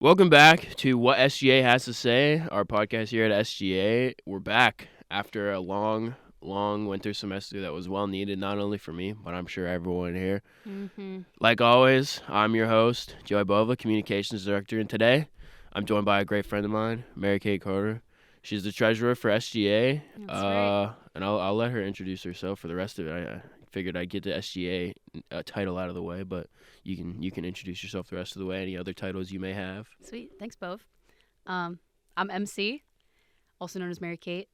Welcome back to What SGA Has to Say, our podcast here at SGA. We're back after a long winter semester that was well needed, not only for me, but I'm sure everyone here. Like always, I'm your host, Joey Bova, Communications Director, and today I'm joined by a great friend of mine, Mary Kate Carter. She's the treasurer for SGA, That's right. and I'll let her introduce herself for the rest of it. I figured I'd get the SGA title out of the way, but you can introduce yourself the rest of the way. Any other titles you may have? Sweet. Thanks, Bove. I'm MC, also known as Mary Kate.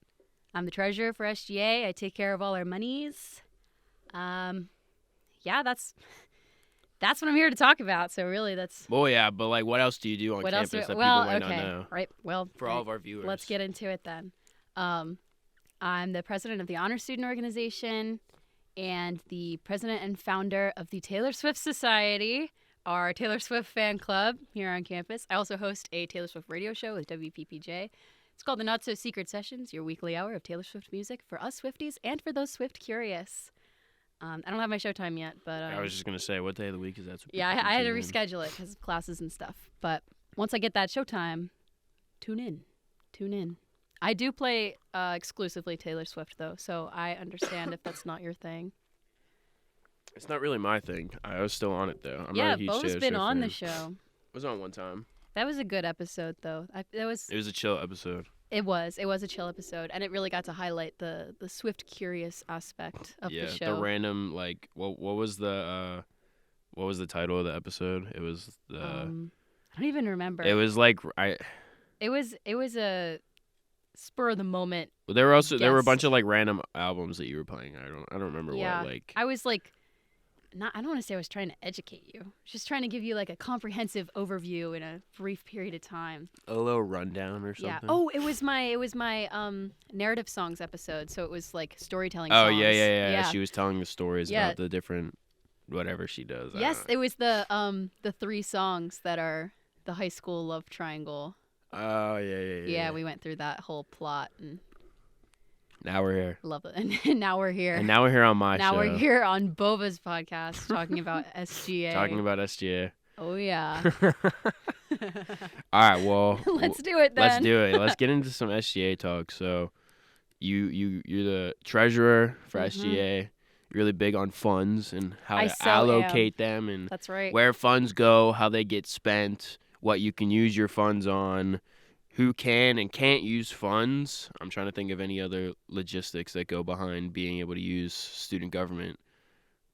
I'm the treasurer for SGA. I take care of all our monies. Yeah, that's what I'm here to talk about. So really, that's Well, yeah, but like, what else do you do on what campus else. that Well, people might okay, not know? right. Well, For all of our viewers, let's get into it then. I'm the president of the Honor Student Organization and the president and founder of the Taylor Swift Society, our Taylor Swift fan club here on campus. I also host a Taylor Swift radio show with WPPJ. It's called the Not So Secret Sessions, your weekly hour of Taylor Swift music for us Swifties and for those Swift curious. I don't have my showtime yet, but I was just gonna say, what day of the week is that? So yeah, people I had to can tune in? reschedule it because of classes and stuff. But once I get that showtime, tune in. I do play exclusively Taylor Swift though, so I understand if that's not your thing. It's not really my thing. I was still on it though. I'm Yeah, not a huge Bo's Taylor been Swift on fan. the show. I was on one time. That was a good episode, though. It was a chill episode. It was a chill episode, and it really got to highlight the Swift curious aspect of Yeah, the show. the random what was the title of the episode? It was the I don't even remember. it was like It was a spur of the moment. there were a guest. bunch of like random albums that you were playing. I don't remember Yeah, what like. I was like, I don't want to say I was trying to educate you. I was just trying to give you like a comprehensive overview in a brief period of time. A little rundown or something. Yeah. Oh, it was my narrative songs episode. So it was like storytelling. Oh songs. yeah. She was telling the stories Yeah. about the different whatever she does. I Yes, don't know. it was the 3 songs that are the high school love triangle. Oh yeah. Yeah, we went through that whole plot and Now we're here. love it. And now we're here. And now we're here on my now show. we're here on Bova's podcast talking about SGA. Talking about SGA. Oh yeah. All right, well, Let's do it then. let's do it. Let's get into some SGA talk. So, you're the treasurer for Mhm. SGA. You're really big on funds and how I to so allocate them and That's right. where funds go, how they get spent, what you can use your funds on, who can and can't use funds. I'm trying to think of any other logistics that go behind being able to use student government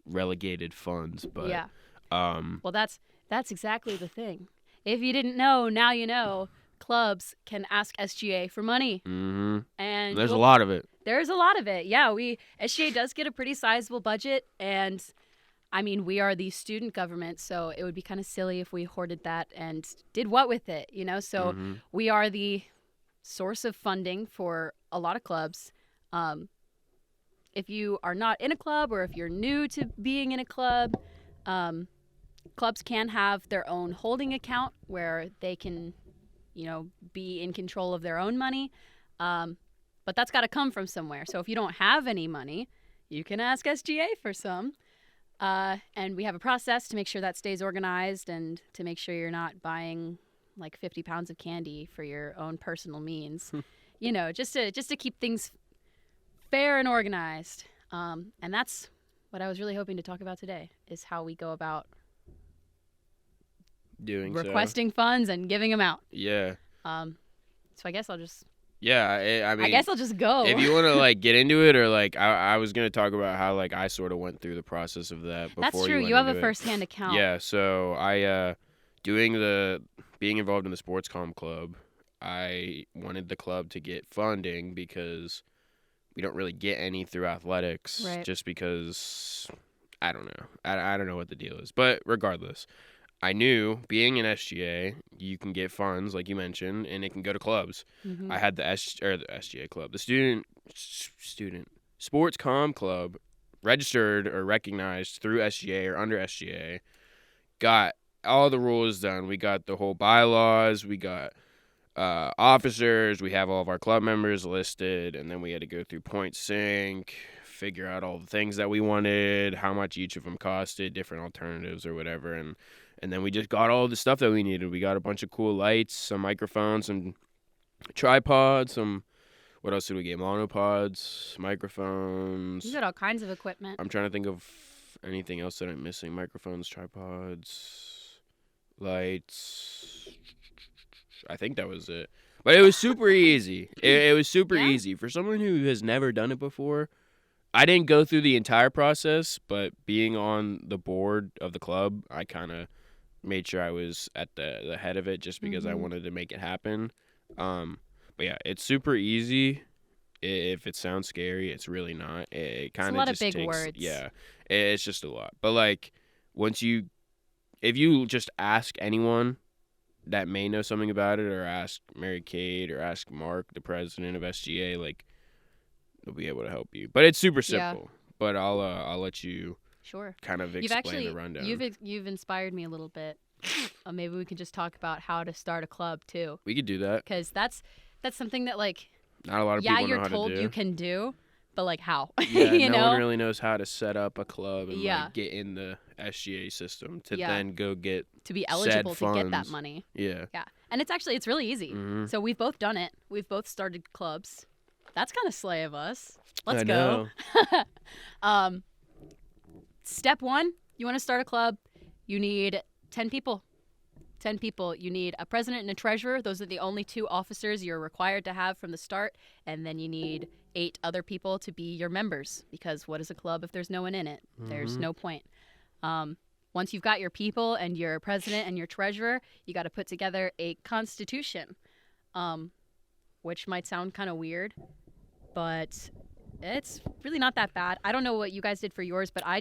relegated funds. But Yeah. um, Well, that's exactly the thing. If you didn't know, now you know. Clubs can ask SGA for money, and and there's a lot of it. There's a lot of it. Yeah, SGA does get a pretty sizable budget, and I mean, we are the student government, so it would be kind of silly if we hoarded that and did what with it, you know? So Mhm. we are the source of funding for a lot of clubs. If you are not in a club or if you're new to being in a club, clubs can have their own holding account where they can, be in control of their own money. But that's got to come from somewhere. So if you don't have any money, you can ask SGA for some. And we have a process to make sure that stays organized and to make sure you're not buying like 50 pounds of candy for your own personal means. Just to keep things fair and organized. And that's what I was really hoping to talk about today, is how we go about Doing requesting funds and giving them out. Yeah. So I guess I'll just Yeah, I mean, I guess I'll just go. if you want to like get into it, or like I was gonna talk about how like I sort of went through the process of that before. That's true. went You have a into it. first-hand account. Yeah, so I being involved in the sports comm club, I wanted the club to get funding because we don't really get any through athletics, Right. just because I don't know. I don't know what the deal is, but regardless. I knew being an SGA, you can get funds like you mentioned, and it can go to clubs. Mhm. I had the SGA club, the student sports comm club, registered or recognized through SGA or under SGA. Got all the rules done. We got the whole bylaws. We got officers. We have all of our club members listed, and then we had to go through Point Sync, figure out all the things that we wanted, how much each of them costed, different alternatives or whatever, and And then we just got all the stuff that we needed. We got a bunch of cool lights, some microphones, some tripods, what else did we get? Monopods, microphones. You got all kinds of equipment. I'm trying to think of anything else that I'm missing. Microphones, tripods, lights. I think that was it. But it was super easy. It was super easy. For someone who has never done it before, I didn't go through the entire process, but being on the board of the club, I kind of made sure I was at the head of it just because I wanted to make it happen. But yeah, it's super easy. If it sounds scary, it's really not. It kind of just takes. It's a lot of big words. Yeah, it's just a lot. But like, if you just ask anyone that may know something about it, or ask Mary Kate, or ask Mark, the president of SGA, like, they'll be able to help you. But it's super simple. Yeah. But I'll let you kind of explain the rundown. You've inspired me a little bit. Maybe we can just talk about how to start a club too. We could do that. Because that's something that, like, not a lot of people know how to do. Yeah, you're told you can do, but like how? Yeah, no one really knows how to set up a club and like get in the SGA system to then go get to be eligible to get that money. Yeah. Yeah. And it's really easy. Mm-hmm. So we've both done it. We've both started clubs. That's kind of slay of us. Let's go. Step 1, you want to start a club, you need 10 people. 10 people. You need a president and a treasurer. Those are the only 2 officers you're required to have from the start. And then you need 8 other people to be your members, because what is a club if there's no one in it? There's no point. Once you've got your people and your president and your treasurer, you got to put together a constitution, which might sound kind of weird, but it's really not that bad. I don't know what you guys did for yours, but I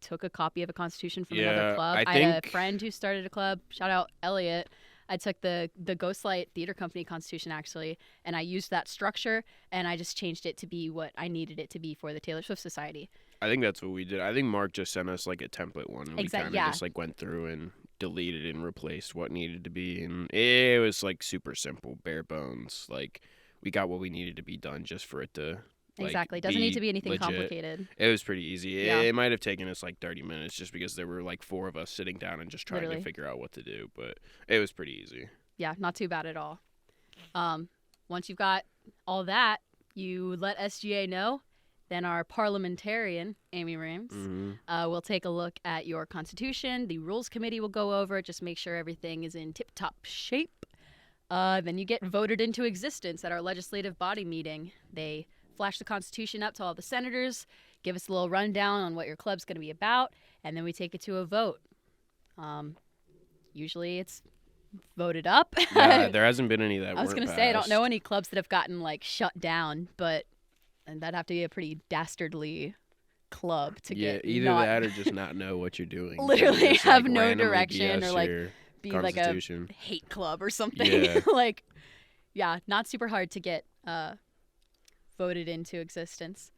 took a copy of a constitution from another club. I had a friend who started a club. Shout out Elliot. I took the Ghostlight Theater Company constitution, actually, and I used that structure, and I just changed it to be what I needed it to be for the Taylor Swift Society. I think that's what we did. I think Mark just sent us like a template one, and we kind of just like went through and deleted and replaced what needed to be, and it was like super simple, bare bones. Like, we got what we needed to be done just for it to exactly. Doesn't need to be anything complicated. It was pretty easy. Yeah. It might have taken us like 30 minutes just because there were like 4 of us sitting down and just trying to figure out what to do. But it was pretty easy. Yeah, not too bad at all. Once you've got all that, you let SGA know. Then our parliamentarian, Amy Rames, will take a look at your constitution. The rules committee will go over it, just make sure everything is in tip-top shape. Then you get voted into existence at our legislative body meeting. They flash the Constitution up to all the senators, give us a little rundown on what your club's going to be about, and then we take it to a vote. Usually it's voted up. Yeah, there hasn't been any that I was going to say, I don't know any clubs that have gotten, like, shut down, and that'd have to be a pretty dastardly club to get. Yeah, either that or just not know what you're doing. Literally just, have like, no direction, or like be like a hate club or something. Yeah. Like, yeah, not super hard to get voted into existence.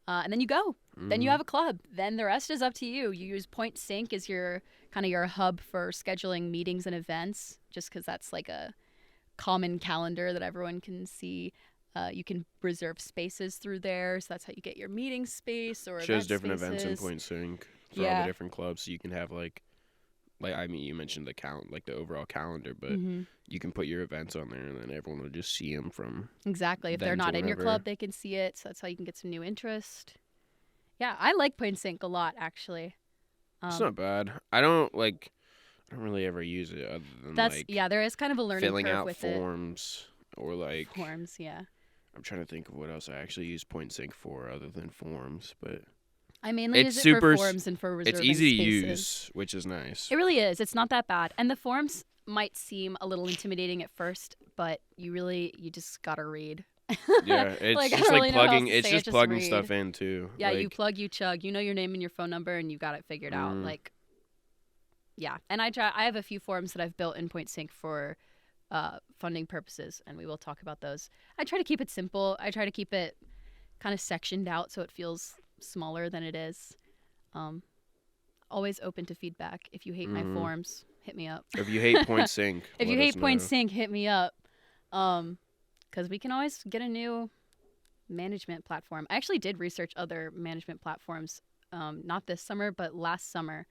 And then you go. Then you have a club. Then the rest is up to you. You use Point Sync as your hub for scheduling meetings and events, just because that's like a common calendar that everyone can see. You can reserve spaces through there, so that's how you get your meeting space or shows different events in Point Sync for all the different clubs. So you can have like I mean, you mentioned the overall calendar, but you can put your events on there, and then everyone will just see them from. Exactly. If they're not in your club, they can see it. So that's how you can get some new interest. Yeah, I like Point Sync a lot, actually. It's not bad. I don't really ever use it other than there is kind of a learning curve with it. Filling out forms or like forms, yeah. I'm trying to think of what else I actually use Point Sync for other than forms, but I mainly use it for forms and for reserving spaces. It's easy to use, which is nice. It really is. It's not that bad. And the forms might seem a little intimidating at first, but you just gotta read. Yeah, it's just like plugging. It's just plugging stuff in too. Yeah, you plug, you chug. You know your name and your phone number, and you got it figured out. Like, yeah. And I have a few forms that I've built in Point Sync for funding purposes, and we will talk about those. I try to keep it simple. I try to keep it kind of sectioned out so it feels smaller than it is. Always open to feedback. If you hate my forms, hit me up. If you hate Point Sync, if you hate Point Sync, hit me up. Because we can always get a new management platform. I actually did research other management platforms, not this summer, but last summer.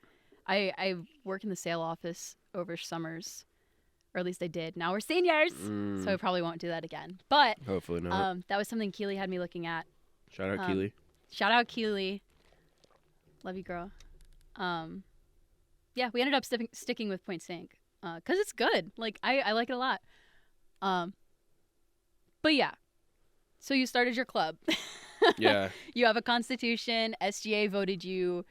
I work in the sale office over summers, or at least I did. Now we're seniors, so I probably won't do that again. But Hopefully not. that was something Keely had me looking at. Shout out Keely. Shout out Keely. Love you, girl. Yeah, we ended up sticking with Point Sync because it's good. Like, I like it a lot. But yeah, so you started your club. Yeah. You have a constitution. SGA voted you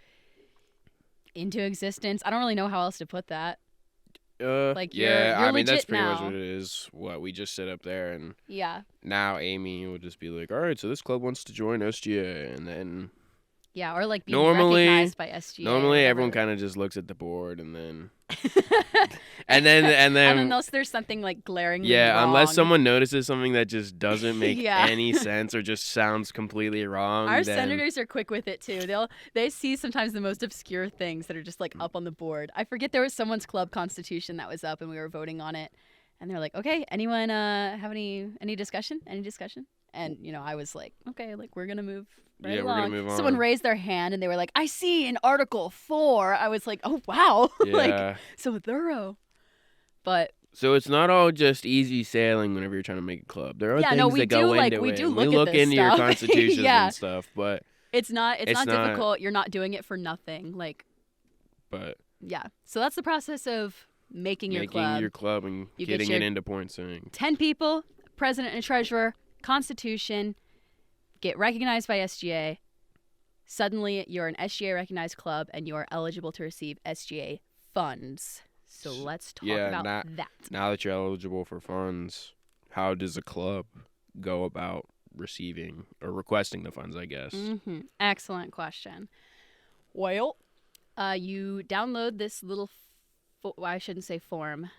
into existence. I don't really know how else to put that. Like, yeah, you're I mean, that's legit pretty much now. what it is. What, we just sit up there, and Yeah. now Amy would just be like, all right, so this club wants to join SGA, and then Yeah, or like being Normally- recognized by SGA. or normally everyone whatever. kind of just looks at the board, and then and and then unless there's something like glaringly yeah, wrong. unless someone notices something that just doesn't make Yeah. any sense or just sounds completely wrong. Our then, senators are quick with it too. They see sometimes the most obscure things that are just like up on the board. I forget there was someone's club constitution that was up and we were voting on it, and they're like, "Okay, anyone have any discussion? Any discussion?" And I was like, "Okay, like we're gonna move right Yeah, we're along." gonna move Someone on. raised their hand and they were like, "I see in Article 4." I was like, "Oh wow, like Yeah. so thorough." But So it's not all just easy sailing whenever you're trying to make a club. There are Yeah, things no, we that go do, like, into we it. do and we look at look this into your stuff. constitutions Yeah. and stuff, but it's not It's not- difficult. You're not doing it for nothing. Like, yeah. So that's the process of making your club. and You get getting your- it into Point Sync. 10 people, president and treasurer, constitution, get recognized by SGA. Suddenly, you're an SGA recognized club and you are eligible to receive SGA funds. So let's talk about that. Now that you're eligible for funds, how does a club go about receiving or requesting the funds, I guess? Mm-hmm. Excellent question. Well, you download this little, I shouldn't say form,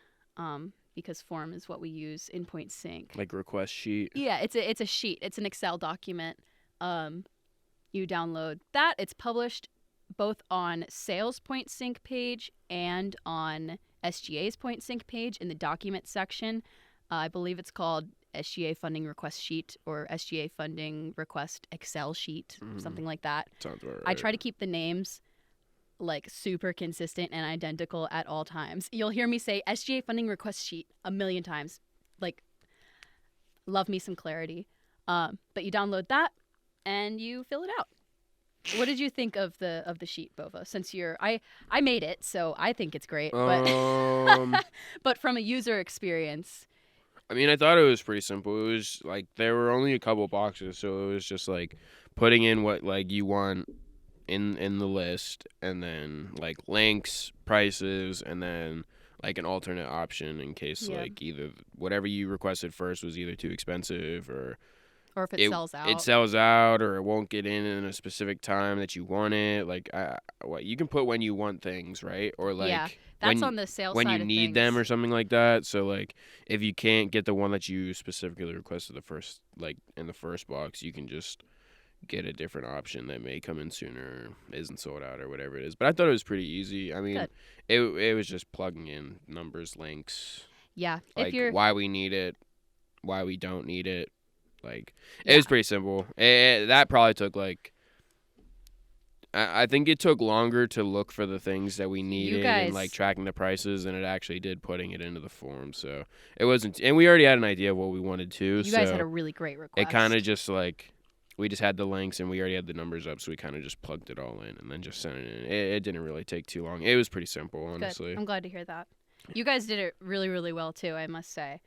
because form is what we use in Point Sync. Like request sheet? Yeah, it's a sheet. It's an Excel document. You download that. It's published both on Sales Point Sync page and on SGA's Point Sync page in the document section. I believe it's called SGA Funding Request Sheet or SGA Funding Request Excel Sheet, something like that. Sounds about right. I try to keep the names like super consistent and identical at all times. You'll hear me say SGA Funding Request Sheet a million times. Like, love me some clarity. But you download that and you fill it out. What did you think of the sheet, Bova? Since I made it, so I think it's great. But but from a user experience, I mean, I thought it was pretty simple. It was like there were only a couple boxes, so it was just like putting in what like you want in the list, and then like links, prices, and then like an alternate option in case like either whatever you requested first was either too expensive or if it sells out. It sells out, or it won't get in a specific time that you want it. Like, what you can put when you want things, right? Or like that's on the sales when side you of need things. them or something like that. So like, if you can't get the one that you specifically requested in the first box, you can just get a different option that may come in sooner, isn't sold out or whatever it is. But I thought it was pretty easy. I mean, it was just plugging in numbers, links. Yeah, like if you're why we need it, why we don't need it. Like, it was pretty simple. That probably took, like, I think it took longer to look for the things that we needed and, like, tracking the prices than it actually did putting it into the form. So, it wasn't, and we already had an idea of what we wanted to. You guys had a really great request. It kind of just, like, we just had the links and we already had the numbers up, so we kind of just plugged it all in and then just sent it in. It didn't really take too long. It was pretty simple, honestly. Good. I'm glad to hear that. You guys did it really, really well, too, I must say.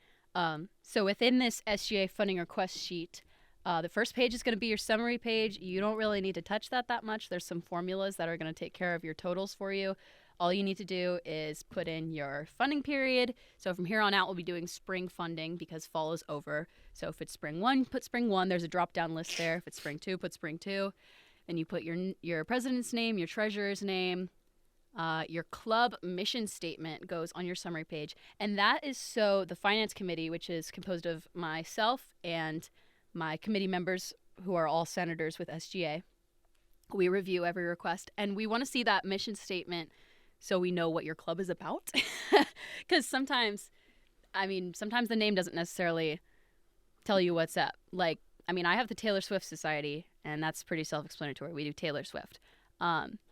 So within this SGA funding request sheet, the first page is going to be your summary page. You don't really need to touch that much. There's some formulas that are going to take care of your totals for you. All you need to do is put in your funding period. So from here on out, we'll be doing spring funding because fall is over. So if it's spring 1, put spring 1. There's a drop-down list there. If it's spring 2, put spring 2. Then you put your president's name, your treasurer's name. Your club mission statement goes on your summary page. And that is so the finance committee, which is composed of myself and my committee members who are all senators with SGA, we review every request. And we want to see that mission statement so we know what your club is about. Because sometimes the name doesn't necessarily tell you what's up. Like, I mean, I have the Taylor Swift Society, and that's pretty self-explanatory. We do Taylor Swift.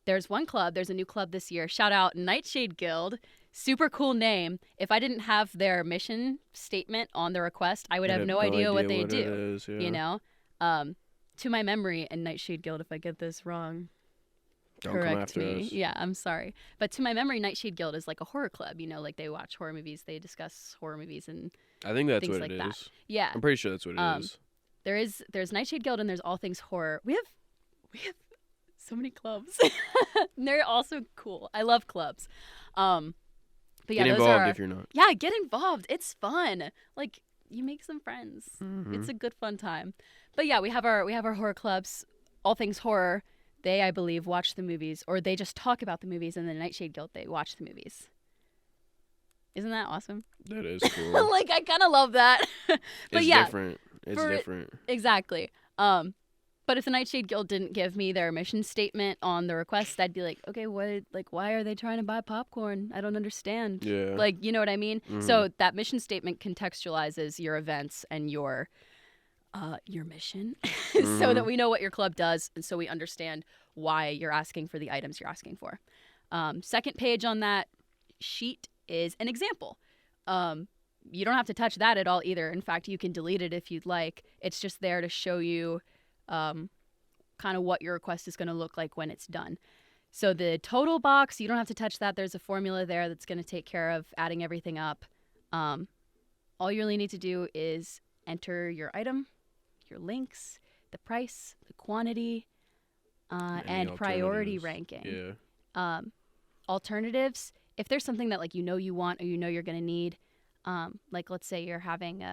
There's one club. There's a new club this year. Shout out Nightshade Guild. Super cool name. If I didn't have their mission statement on the request, I would have no idea what they do. Is, yeah. You know? To my memory, and Nightshade Guild, if I get this wrong, Don't come correct after me. us. Yeah, I'm sorry. But to my memory, Nightshade Guild is like a horror club. You know, like they watch horror movies, they discuss horror movies, and I think that's things what like it that. is. Yeah. I'm pretty sure that's what it is. There's Nightshade Guild and there's All Things Horror. We have so many clubs. They're also cool. I love clubs. But yeah, Get involved if you're not. Yeah, get involved. It's fun. Like you make some friends. Mm-hmm. It's a good fun time. But yeah, we have our horror clubs. All Things Horror. They, I believe, watch the movies, or they just talk about the movies. And the Nightshade Guild, they watch the movies. Isn't that awesome? That is cool. Like I kind of love that. But it's yeah, different. It's different. Exactly. But if the Nightshade Guild didn't give me their mission statement on the request, I'd be like, okay, what? Like, why are they trying to buy popcorn? I don't understand. Yeah. Like, you know what I mean? Mm-hmm. So that mission statement contextualizes your events and your mission, so that we know what your club does, and so we understand why you're asking for the items you're asking for. Second page on that sheet is an example. You don't have to touch that at all either. In fact, you can delete it if you'd like. It's just there to show you kind of what your request is going to look like when it's done. So the total box, you don't have to touch that. There's a formula there that's going to take care of adding everything up. All you really need to do is enter your item, your links, the price, the quantity, and priority ranking. Yeah. Alternatives, if there's something that like you want or you're going to need, like let's say you're having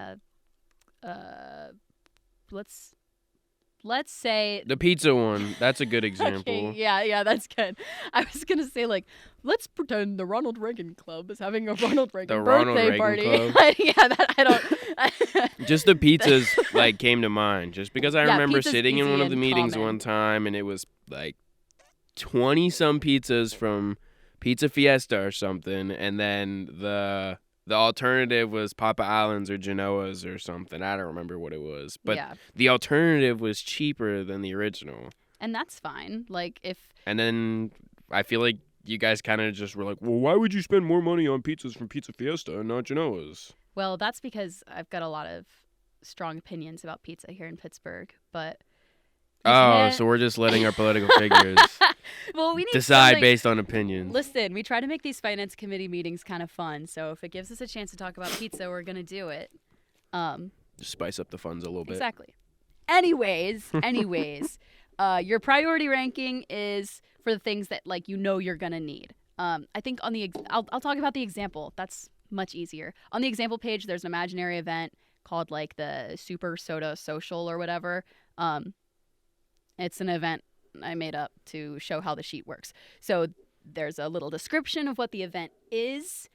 let's say The pizza one. That's a good example. Okay, yeah, that's good. I was gonna say like, let's pretend the Ronald Reagan Club is having a Ronald Reagan birthday party. Yeah, that I don't. Just the pizzas like came to mind, just because I remember pizza's sitting in easy one of the and meetings common. one time, and it was like 20-some pizzas from Pizza Fiesta or something, and then the alternative was Papa Allen's or Genoa's or something. I don't remember what it was, but Yeah. the alternative was cheaper than the original. And that's fine. Like if And then I feel like you guys kind of just were like, well, why would you spend more money on pizzas from Pizza Fiesta and not Genoa's? well, that's because I've got a lot of strong opinions about pizza here in Pittsburgh, but Oh, so we're just letting our political figures well, we need decide something- based on opinions. Listen, we try to make these finance committee meetings kind of fun, so if it gives us a chance to talk about pizza, we're gonna do it. Just spice up the funds a little bit. Exactly. Anyways, your priority ranking is for the things that like you're gonna need. I think on the I'll talk about the example. That's much easier. On the example page, there's an imaginary event called like the Super Soda Social or whatever. It's an event I made up to show how the sheet works. So there's a little description of what the event is.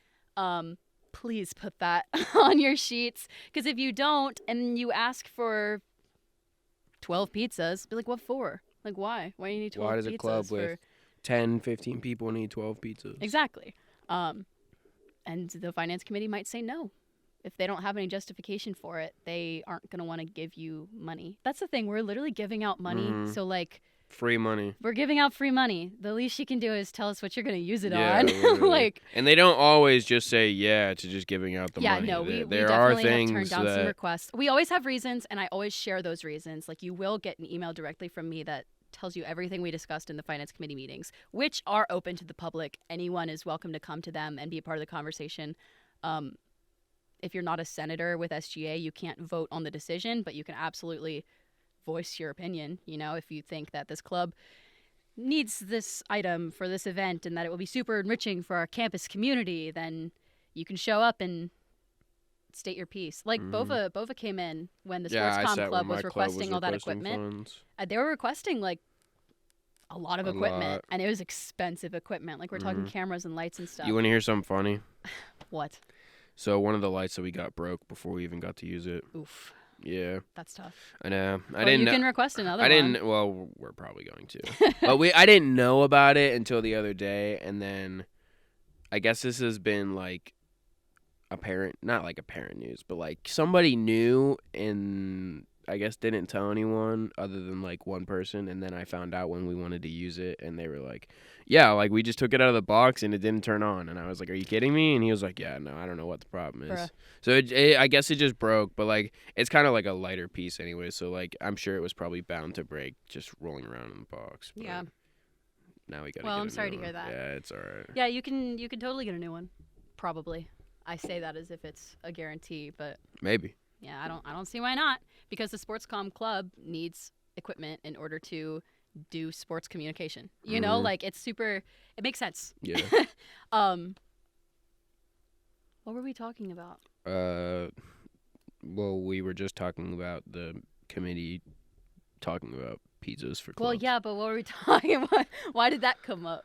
Please put that on your sheets, because if you don't and you ask for 12 pizzas, be like, what for? Like, why? Why do you need 12 pizzas? Why does a club with 10, 15 people need 12 pizzas? Exactly. And the finance committee might say no. If they don't have any justification for it, they aren't going to want to give you money. That's the thing. We're literally giving out money. Mhm. So, like, Free money. we're giving out free money. The least you can do is tell us what you're going to use it Yeah, on. literally. Like, And they don't always just say yeah to just giving out the yeah, money. no, we there are definitely have things turned down some that requests. We always have reasons, and I always share those reasons. Like, you will get an email directly from me that tells you everything we discussed in the finance committee meetings, which are open to the public. Anyone is welcome to come to them and be a part of the conversation. If you're not a senator with SGA, you can't vote on the decision, but you can absolutely voice your opinion. You know, if you think that this club needs this item for this event and that it will be super enriching for our campus community, then you can show up and state your piece. Like Bova came in when the Sports Comm Club was requesting all that equipment. Funds. They were requesting like a lot of equipment, lot. and it was expensive equipment. Like we're talking cameras and lights and stuff. You want to hear something funny? What? So one of the lights that we got broke before we even got to use it. Oof, Yeah, that's tough. I know. I Well, didn't you know. can request another I one. didn't. Well, we're probably going to. But I didn't know about it until the other day, and then I guess this has been like apparent, not like apparent news, but like somebody knew in I guess didn't tell anyone other than like one person, and then I found out when we wanted to use it, and they were like, "Yeah, like we just took it out of the box and it didn't turn on." And I was like, "Are you kidding me?" And he was like, "Yeah, no, I don't know what the problem is." Bruh. So I guess it just broke, but like it's kind of like a lighter piece anyway, so like I'm sure it was probably bound to break just rolling around in the box. But Yeah. now we gotta. Well, get I'm a sorry new to hear one. that. Yeah, it's alright. Yeah, you can totally get a new one. Probably. I say that as if it's a guarantee, but Maybe. yeah, I don't see why not, because the sports comm club needs equipment in order to do sports communication. You know, like it makes sense. Yeah. What were we talking about? Well, we were just talking about the committee talking about pizzas for clubs. Well, yeah, but what were we talking about? Why did that come up?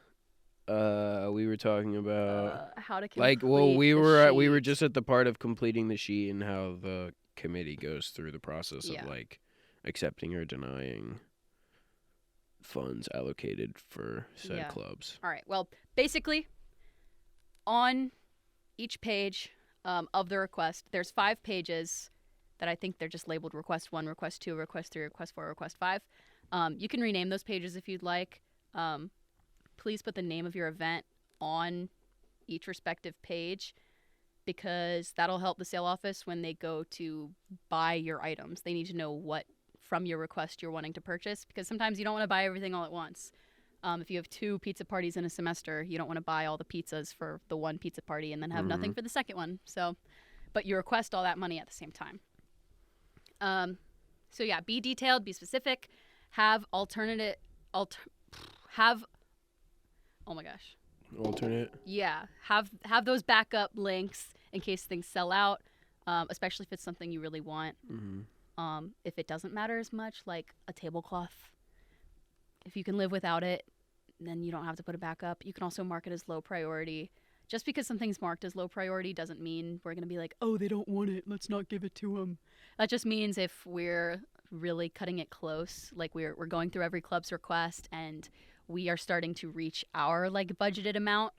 We were talking about How to complete we the were sheet. just at the part of completing the sheet and how the committee goes through the process Yeah. of like accepting or denying funds allocated for said clubs. All right. Well, basically, on each page of the request, there's 5 pages that I think they're just labeled request 1, request 2, request 3, request 4, request 5. You can rename those pages if you'd like. Please put the name of your event on each respective page, because that'll help the sale office when they go to buy your items. They need to know what from your request you're wanting to purchase, because sometimes you don't want to buy everything all at once. If you have 2 pizza parties in a semester, you don't want to buy all the pizzas for the one pizza party and then have nothing for the second one. So, but you request all that money at the same time. So yeah, be detailed, be specific, have alternate. Oh my gosh. Alternate. Yeah, have those backup links in case things sell out, especially if it's something you really want. If it doesn't matter as much, like a tablecloth, if you can live without it, then you don't have to put it back up. You can also mark it as low priority. Just because something's marked as low priority doesn't mean we're going to be like, oh, they don't want it, let's not give it to them. That just means if we're really cutting it close, like we're going through every club's request and we are starting to reach our like budgeted amount,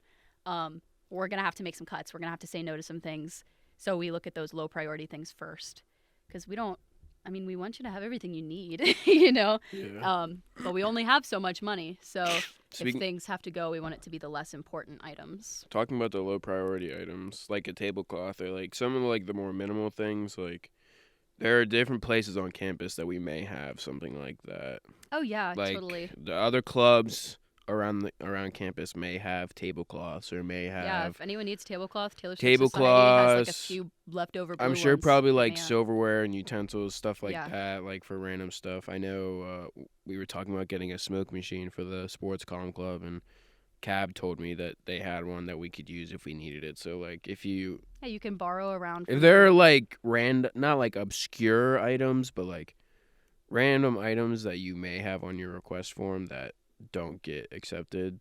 we're going to have to make some cuts. We're going to have to say no to some things. So we look at those low priority things first, because we want you to have everything you need, you know? Yeah. But we only have so much money. So if things have to go, we want it to be the less important items. Talking about the low priority items, like a tablecloth or like some of like the more minimal things, like there are different places on campus that we may have something like that. Oh yeah, like, totally. The other clubs around campus may have tablecloths or may have. Yeah, if anyone needs tablecloth, Taylor Swift Society has like a few leftover blue I'm sure ones. probably like Yeah. silverware and utensils, stuff like that, like for random stuff. I know we were talking about getting a smoke machine for the sports comm club, and Cab told me that they had one that we could use if we needed it. So like if you you can borrow around. If there are like not like obscure items, but like random items that you may have on your request form that don't get accepted,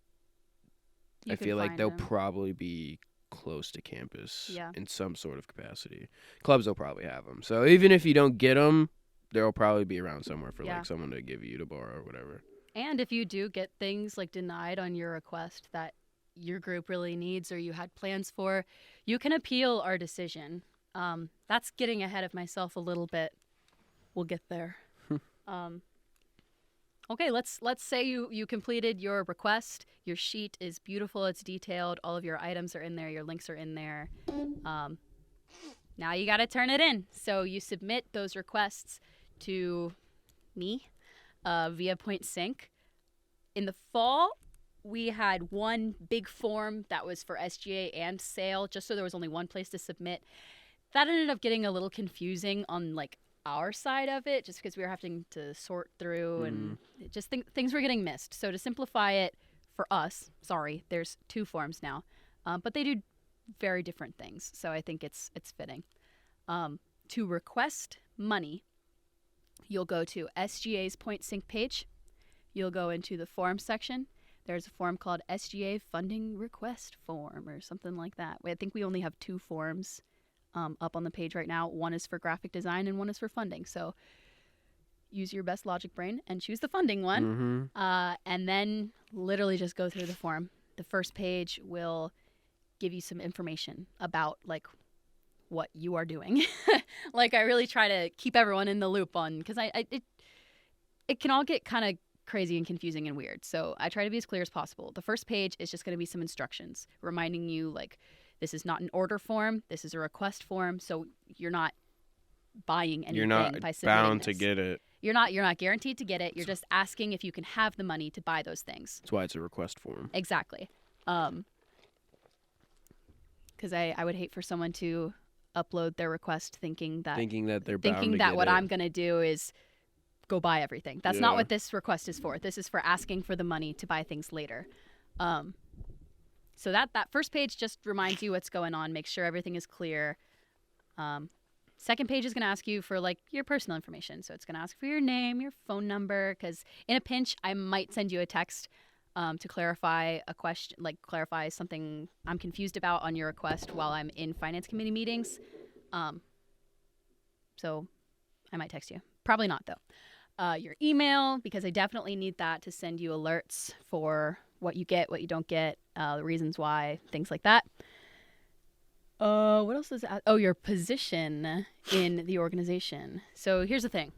I feel like they'll probably be close to campus in some sort of capacity. Clubs will probably have them. So even if you don't get them, they'll probably be around somewhere for like someone to give you to borrow or whatever. And if you do get things like denied on your request that your group really needs or you had plans for, you can appeal our decision. That's getting ahead of myself a little bit. We'll get there. Okay, let's say you completed your request. Your sheet is beautiful. It's detailed. All of your items are in there. Your links are in there. Now you got to turn it in. So you submit those requests to me via Point Sync. In the fall, we had one big form that was for SGA and sale, just so there was only one place to submit. That ended up getting a little confusing on like our side of it, just because we were having to sort through and just things were getting missed. So to simplify it for us, there's 2 forms now, but they do very different things. So I think it's fitting. To request money, you'll go to SGA's Point Sync page. You'll go into the form section. There's a form called SGA Funding Request Form or something like that. I think we only have 2 forms up on the page right now. One is for graphic design and one is for funding. So use your best logic brain and choose the funding one. And then literally just go through the form. The first page will give you some information about like what you are doing. Like, I really try to keep everyone in the loop on, because it can all get kind of crazy and confusing and weird. So I try to be as clear as possible. The first page is just going to be some instructions reminding you, like, this is not an order form. This is a request form. So you're not buying anything by submitting bound this. to get it. You're not guaranteed to get it. You're just asking if you can have the money to buy those things. That's why it's a request form. Exactly. Because I would hate for someone to upload their request thinking that they're bound to get what it. I'm going to do is go buy everything. That's not what this request is for. This is for asking for the money to buy things later. So that first page just reminds you what's going on, make sure everything is clear. Second page is going to ask you for, like, your personal information. So it's going to ask for your name, your phone number, because in a pinch, I might send you a text to clarify a question, like clarify something I'm confused about on your request while I'm in finance committee meetings. So I might text you. Probably not, though. Your email, because I definitely need that to send you alerts for what you get, what you don't get, the reasons why, things like that. What else is that? Oh, your position in the organization. So here's the thing.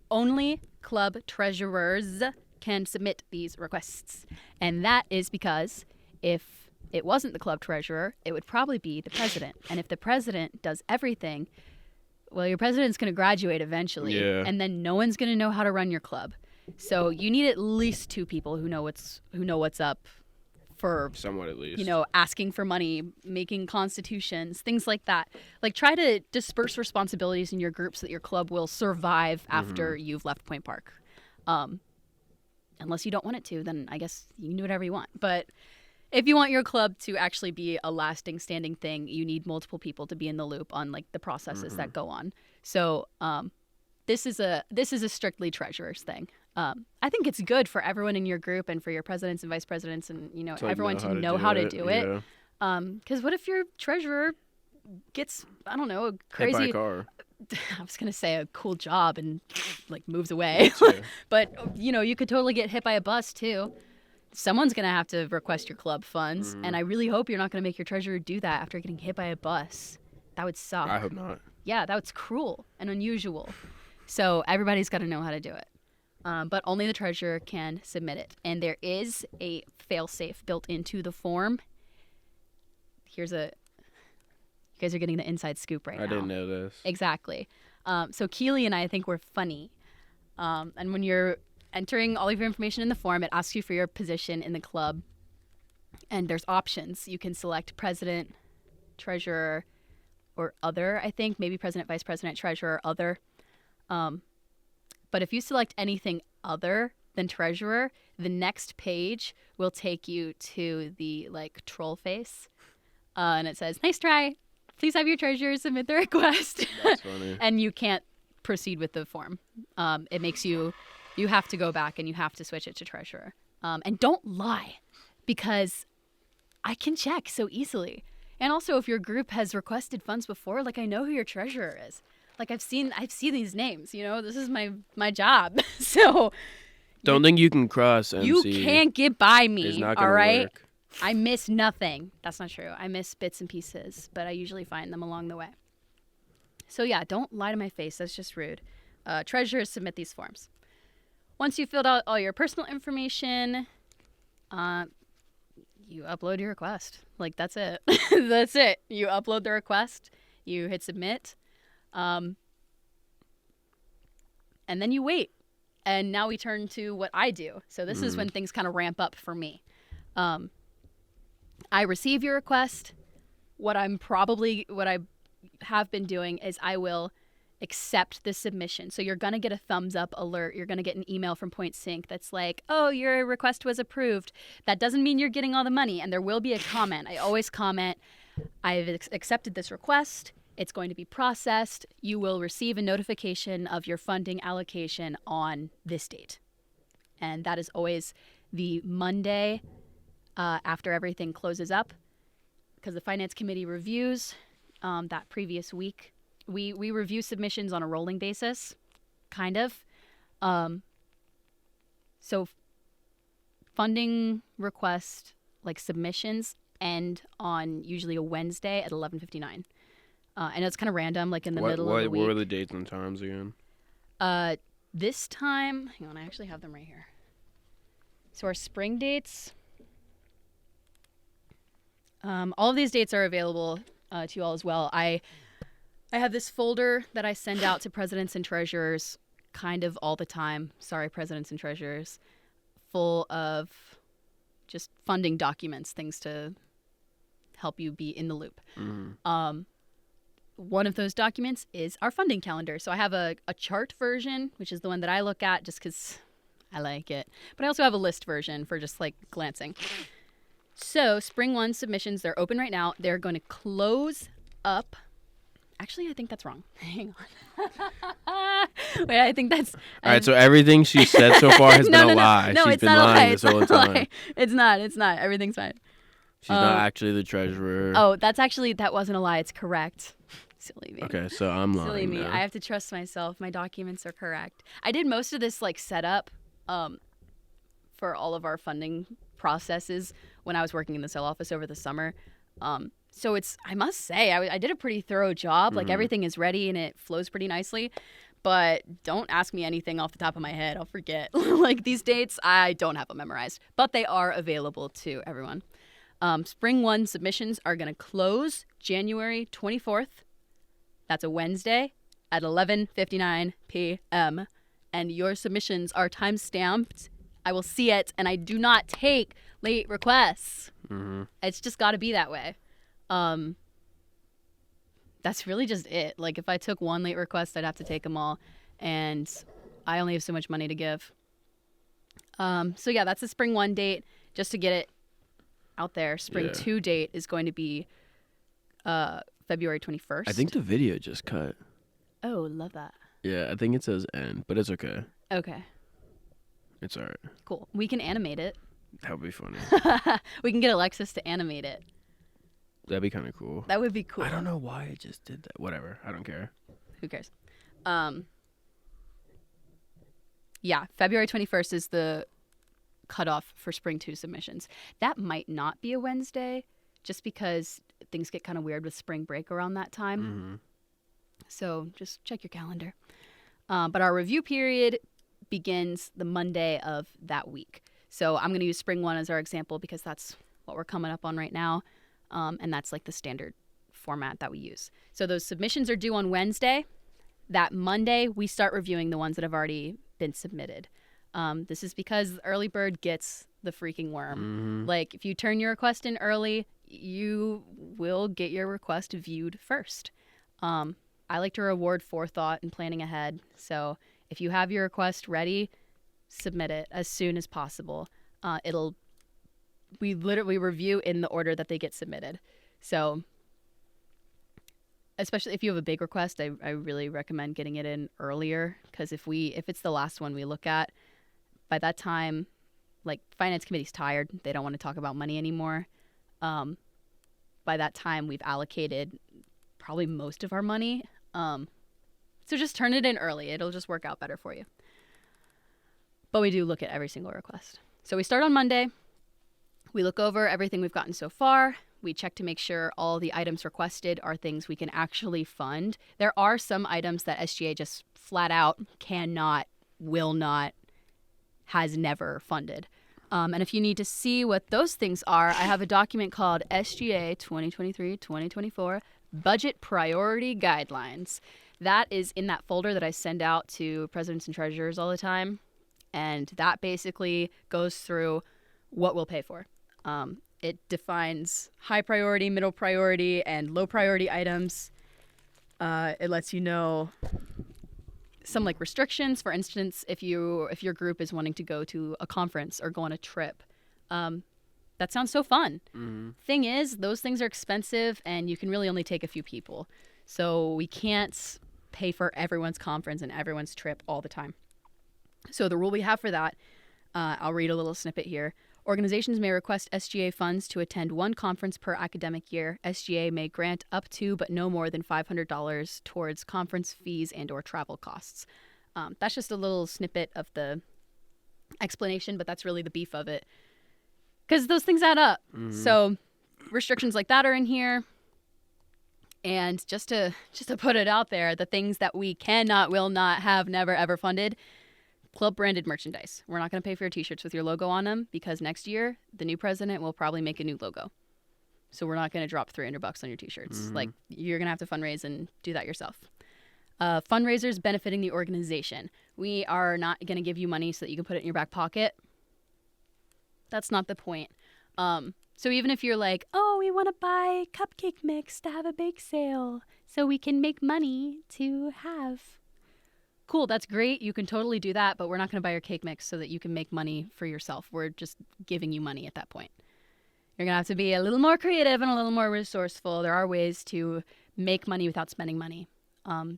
Only club treasurers can submit these requests. And that is because if it wasn't the club treasurer, it would probably be the president. And if the president does everything, well, your president's going to graduate eventually. Yeah. And then no one's going to know how to run your club. So you need at least 2 people who know what's up for, somewhat at least. you know, asking for money, making constitutions, things like that. Like, try to disperse responsibilities in your group so that your club will survive after you've left Point Park. Unless you don't want it to, then I guess you can do whatever you want. But if you want your club to actually be a lasting, standing thing, you need multiple people to be in the loop on, like, the processes that go on. So this is a strictly treasurer's thing. I think it's good for everyone in your group and for your presidents and vice presidents and, you know, everyone to know how to do it. Because what if your treasurer gets, I don't know, a crazy... Hit by a car. I was going to say a cool job and, like, moves away. But, you know, you could totally get hit by a bus, too. Someone's going to have to request your club funds. And I really hope you're not going to make your treasurer do that after getting hit by a bus. That would suck. I hope not. Yeah, that's cruel and unusual. So everybody's got to know how to do it. But only the treasurer can submit it. And there is a fail-safe built into the form. You guys are getting the inside scoop right now. I didn't know this. Exactly. So Keely and I think we're funny. And when you're entering all of your information in the form, it asks you for your position in the club. And there's options. You can select president, treasurer, or other, I think. Maybe president, vice president, treasurer, other. But if you select anything other than treasurer, the next page will take you to the, like, troll face. And it says, "Nice try. Please have your treasurer submit the request." That's funny. And you can't proceed with the form. It makes you have to go back and you have to switch it to treasurer. And don't lie, because I can check so easily. And also, if your group has requested funds before, like, I know who your treasurer is. Like, I've seen these names, you know, this is my job. So Don't think you can cross MC. You can't get by me, It's not gonna all right? work. I miss nothing. That's not true. I miss bits and pieces, but I usually find them along the way. So yeah, don't lie to my face. That's just rude. Treasurers submit these forms. Once you've filled out all your personal information, you upload your request. Like, that's it. That's it. You upload the request. You hit submit. And then you wait. And now we turn to what I do. So this is when things kind of ramp up for me. I receive your request. What I have been doing is I will accept the submission. So you're going to get a thumbs up alert. You're going to get an email from Point Sync that's like, "Oh, your request was approved." That doesn't mean you're getting all the money. And there will be a comment. I always comment, "I've accepted this request. It's going to be processed. You will receive a notification of your funding allocation on this date." And that is always the Monday after everything closes up, because the Finance Committee reviews that previous week. We review submissions on a rolling basis, kind of. So funding request, like, submissions end on usually a Wednesday at 11:59. I know it's kind of random, like in the middle of the What week. were the dates and times again? This time, hang on, I actually have them right here. So our spring dates, all of these dates are available to you all as well. I have this folder that I send out to presidents and treasurers kind of all the time. Sorry, presidents and treasurers. Full of just funding documents, things to help you be in the loop. Mm-hmm. One of those documents is our funding calendar. So I have a chart version, which is the one that I look at just because I like it. But I also have a list version for just like glancing. So spring 1 submissions, they're open right now. They're going to close up. Actually, I think that's wrong. Hang on. Wait, I think that's... All right, so everything she said so far has been a lie. No, She's it's been not lying a lie. this whole time. It's not. Everything's fine. She's not actually the treasurer. Oh, that wasn't a lie. It's correct. Silly me. Okay, so I'm lying. Silly me. now. I have to trust myself. My documents are correct. I did most of this like setup for all of our funding processes when I was working in the sale office over the summer. So I must say, I did a pretty thorough job. Like everything is ready and it flows pretty nicely. But don't ask me anything off the top of my head. I'll forget. Like these dates, I don't have them memorized. But they are available to everyone. Spring 1 submissions are going to close January 24th. That's a Wednesday at 11:59 p.m. And your submissions are time-stamped. I will see it, and I do not take late requests. Mm-hmm. It's just got to be that way. That's really just it. Like, if I took one late request, I'd have to take them all, and I only have so much money to give. So, yeah, that's the spring 1 date, just to get it out there. Spring 2 date is going to be February 21st. I think the video just cut. Oh, love that. Yeah, I think it says end, but it's okay. Okay. It's all right. Cool. We can animate it. That would be funny. We can get Alexis to animate it. That'd be kind of cool. That would be cool. I don't know why it just did that. Whatever. I don't care. Who cares? Yeah, February 21st is the cutoff for spring 2 submissions. That might not be a Wednesday, just because things get kind of weird with spring break around that time. Mm-hmm. So just check your calendar. But our review period begins the Monday of that week. So I'm going to use spring 1 as our example because that's what we're coming up on right now. And that's like the standard format that we use. So those submissions are due on Wednesday. That Monday, we start reviewing the ones that have already been submitted. This is because the early bird gets the freaking worm. Mm-hmm. Like, if you turn your request in early, you will get your request viewed first. I like to reward forethought and planning ahead. So if you have your request ready, submit it as soon as possible. We literally review in the order that they get submitted. So especially if you have a big request, I really recommend getting it in earlier, because if it's the last one we look at, by that time, like, finance committee's tired. They don't want to talk about money anymore. By that time, we've allocated probably most of our money. So just turn it in early. It'll just work out better for you. But we do look at every single request. So we start on Monday. We look over everything we've gotten so far. We check to make sure all the items requested are things we can actually fund. There are some items that SGA just flat out cannot, will not, has never funded. And if you need to see what those things are, I have a document called SGA 2023-2024 Budget Priority Guidelines. That is in that folder that I send out to presidents and treasurers all the time. And that basically goes through what we'll pay for. It defines high priority, middle priority, and low priority items. It lets you know some like restrictions. For instance, if your group is wanting to go to a conference or go on a trip, that sounds so fun. Mm-hmm. Thing is, those things are expensive, and you can really only take a few people. So we can't pay for everyone's conference and everyone's trip all the time. So the rule we have for that, I'll read a little snippet here. Organizations may request SGA funds to attend one conference per academic year. SGA may grant up to but no more than $500 towards conference fees and or travel costs. That's just a little snippet of the explanation, but that's really the beef of it. Because those things add up. Mm-hmm. So restrictions like that are in here. And just to put it out there, the things that we cannot, will not, have never, ever funded, club branded merchandise. We're not going to pay for your t-shirts with your logo on them because next year the new president will probably make a new logo. So we're not going to drop $300 on your t-shirts. Mhm. Like, you're going to have to fundraise and do that yourself. Fundraisers benefiting the organization. We are not going to give you money so that you can put it in your back pocket. That's not the point. So even if you're like, oh, we want to buy cupcake mix to have a bake sale so we can make money to have. Cool, that's great. You can totally do that, but we're not going to buy your cake mix so that you can make money for yourself. We're just giving you money at that point. You're going to have to be a little more creative and a little more resourceful. There are ways to make money without spending money.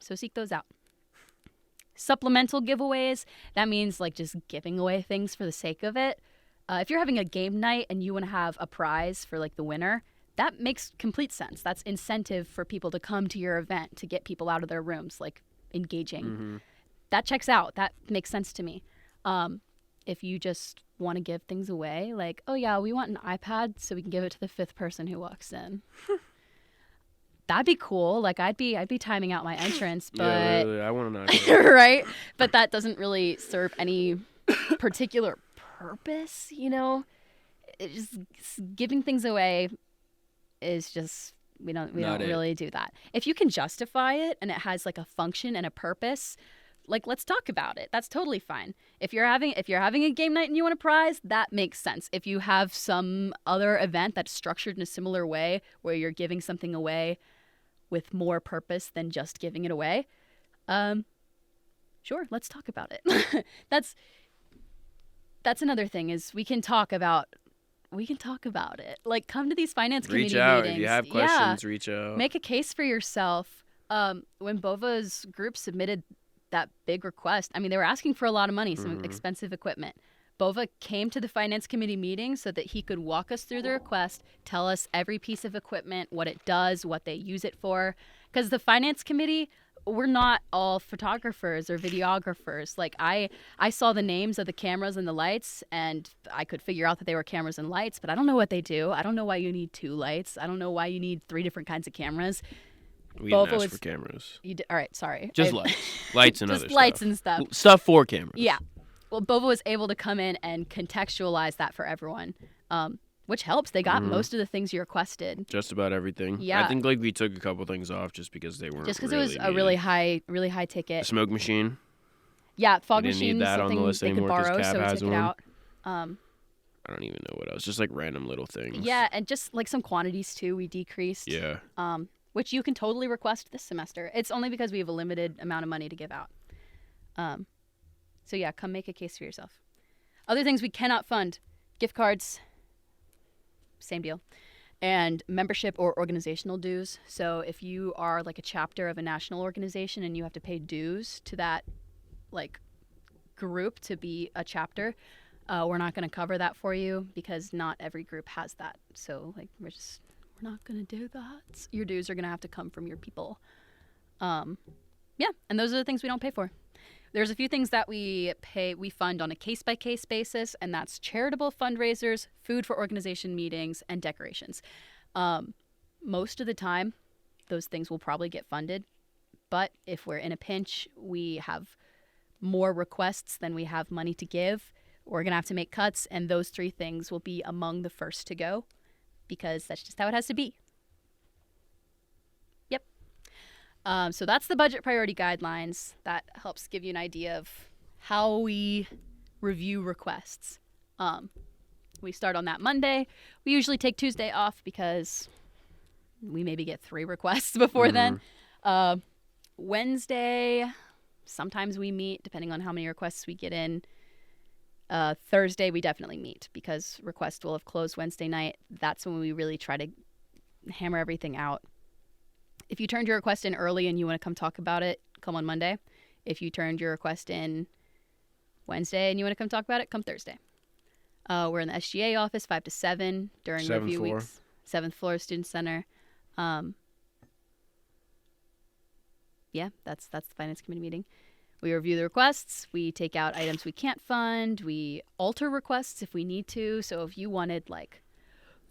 So seek those out. Supplemental giveaways, that means like just giving away things for the sake of it. If you're having a game night and you want to have a prize for like the winner, that makes complete sense. That's incentive for people to come to your event, to get people out of their rooms, like engaging. Mm-hmm. That checks out. That makes sense to me. If you just want to give things away, like, oh yeah, we want an iPad so we can give it to the 5th person who walks in. That'd be cool. Like I'd be timing out my entrance, but Yeah, literally, I want to know. right? But that doesn't really serve any particular purpose, you know? It just giving things away is just we don't really do that. If you can justify it and it has like a function and a purpose, like let's talk about it. That's totally fine. If you're having a game night and you want a prize, that makes sense. If you have some other event that's structured in a similar way where you're giving something away with more purpose than just giving it away, sure, let's talk about it. That's another thing is we can talk about it. Like come to these finance committee Reach out meetings. if you have questions. Reach out. Make a case for yourself. When Bova's group submitted that big request, I mean, they were asking for a lot of money, some expensive equipment. Bova came to the finance committee meeting so that he could walk us through the request, tell us every piece of equipment, what it does, what they use it for. Because the finance committee, we're not all photographers or videographers. Like I saw the names of the cameras and the lights, and I could figure out that they were cameras and lights, but I don't know what they do. I don't know why you need 2 lights. I don't know why you need 3 different kinds of cameras. We didn't ask for cameras. All right, sorry. Just lights and other stuff. Just lights and stuff. Stuff for cameras. Yeah. Well, Bova was able to come in and contextualize that for everyone, which helps. They got most of the things you requested. Just about everything. Yeah. I think like we took a couple things off just because they weren't. Just because really it was a really high ticket. The smoke machine. Yeah, fog We didn't machine. need that on the Something list they could anymore 'cause borrow, Cab so we has took it one. out. I don't even know what else. Just like random little things. Yeah, and just like some quantities too, we decreased. Yeah. Which you can totally request this semester. It's only because we have a limited amount of money to give out. So yeah, come make a case for yourself. Other things we cannot fund: gift cards, same deal, and membership or organizational dues. So if you are like a chapter of a national organization and you have to pay dues to that like group to be a chapter, we're not going to cover that for you because not every group has that. So like we're not going to do that. Your dues are going to have to come from your people. Yeah, and those are the things we don't pay for. There's a few things that we fund on a case-by-case basis, and that's charitable fundraisers, food for organization meetings, and decorations. Most of the time, those things will probably get funded, but if we're in a pinch, we have more requests than we have money to give, we're going to have to make cuts, and those 3 things will be among the first to go, because that's just how it has to be. Yep. So that's the budget priority guidelines. That helps give you an idea of how we review requests. We start on that Monday. We usually take Tuesday off because we maybe get 3 requests before then. Wednesday, sometimes we meet depending on how many requests we get in. Thursday, we definitely meet because requests will have closed Wednesday night. That's when we really try to hammer everything out. If you turned your request in early and you want to come talk about it, come on Monday. If you turned your request in Wednesday and you want to come talk about it, come Thursday. We're in the SGA office 5 to 7 during review weeks. 7th floor Student Center. Yeah, that's the finance committee meeting. We review the requests. We take out items we can't fund. We alter requests if we need to. So if you wanted like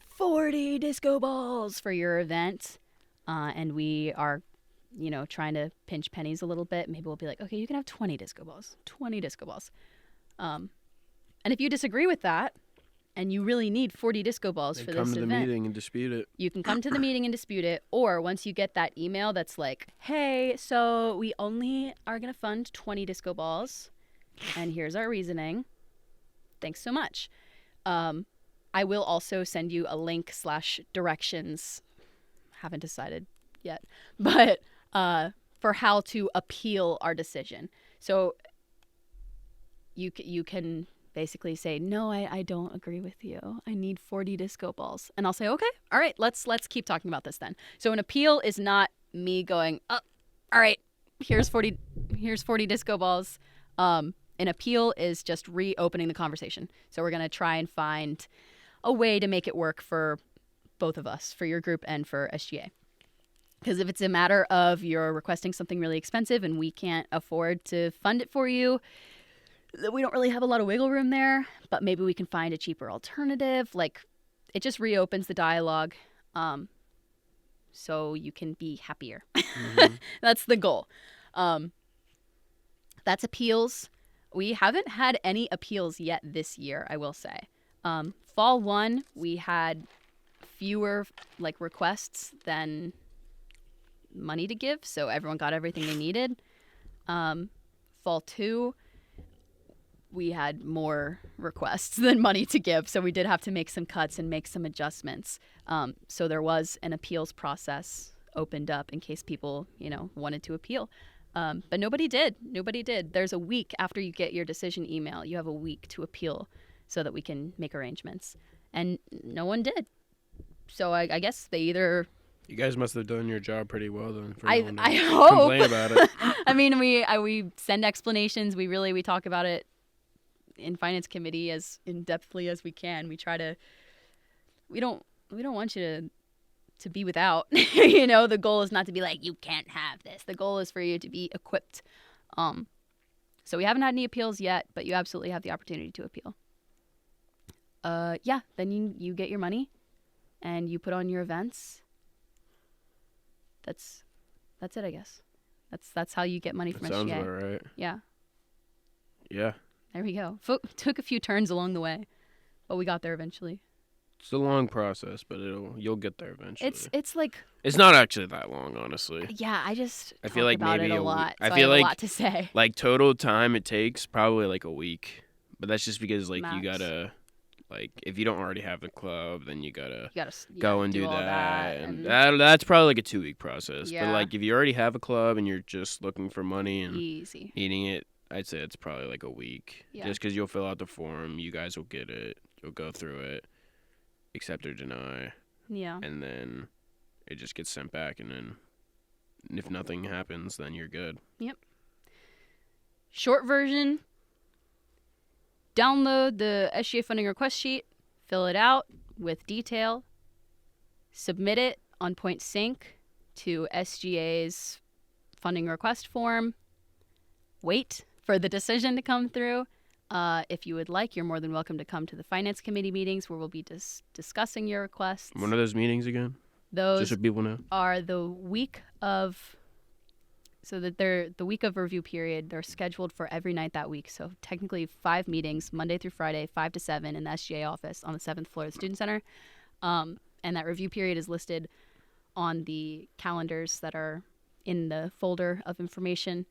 40 disco balls for your event, and we are, trying to pinch pennies a little bit. Maybe we'll be like, okay, you can have 20 disco balls. And if you disagree with that, and you really need 40 disco balls for this event, come to the meeting and dispute it. You can come to the meeting and dispute it. Or once you get that email that's like, hey, so we only are going to fund 20 disco balls, and here's our reasoning. Thanks so much. I will also send you a link / directions. Haven't decided yet, but for how to appeal our decision. So you can basically say, no, I don't agree with you. I need 40 disco balls. And I'll say, okay, all right, let's keep talking about this then. So an appeal is not me going, oh, all right, here's 40 disco balls. An appeal is just reopening the conversation. So we're going to try and find a way to make it work for both of us, for your group and for SGA. Because if it's a matter of you're requesting something really expensive and we can't afford to fund it for you, we don't really have a lot of wiggle room there, but maybe we can find a cheaper alternative. Like, it just reopens the dialogue, so you can be happier. Mm-hmm. That's the goal. That's appeals. We haven't had any appeals yet this year, I will say. Fall 1, we had fewer requests than money to give, so everyone got everything they needed. Fall 2, we had more requests than money to give, so we did have to make some cuts and make some adjustments. So there was an appeals process opened up in case people, wanted to appeal. But nobody did. There's a week after you get your decision email. You have a week to appeal so that we can make arrangements. And no one did. So I guess they either... You guys must have done your job pretty well then. I hope. Complain about it. I mean, we send explanations. We talk about it in finance committee as in-depthly as we can. We try to... We don't want you to be without. The goal is not to be like, you can't have this. The goal is for you to be equipped. So we haven't had any appeals yet, but you absolutely have the opportunity to appeal. Then you get your money and you put on your events. That's it, I guess. That's how you get money from SGA. Sounds about right. Yeah. Yeah. There we go. Took a few turns along the way, but we got there eventually. It's a long process, but you'll get there eventually. It's like... It's not actually that long, honestly. Yeah, I feel like about maybe it a lot. I so feel I have like a lot to say. Like total time it takes probably like a week, but that's just because Max. You gotta if you don't already have the club, then you gotta you go and do that, and that's probably like a 2-week process. Yeah. But if you already have a club and you're just looking for money and easy needing it, I'd say it's probably like a week. Yeah. Just because you'll fill out the form, you guys will get it, you'll go through it, accept or deny. Yeah. And then it just gets sent back, and then if nothing happens, then you're good. Yep. Short version, download the SGA funding request sheet, fill it out with detail, submit it on Point Sync to SGA's funding request form, wait for the decision to come through. If you would like, you're more than welcome to come to the finance committee meetings where we'll be discussing your requests. When are those meetings again? Those just so people know. Are the week of... So that they're the week of review period. They're scheduled for every night that week. So technically 5 meetings, Monday through Friday, 5 to 7 in the SGA office on the 7th floor of the Student Center. And that review period is listed on the calendars that are in the folder of information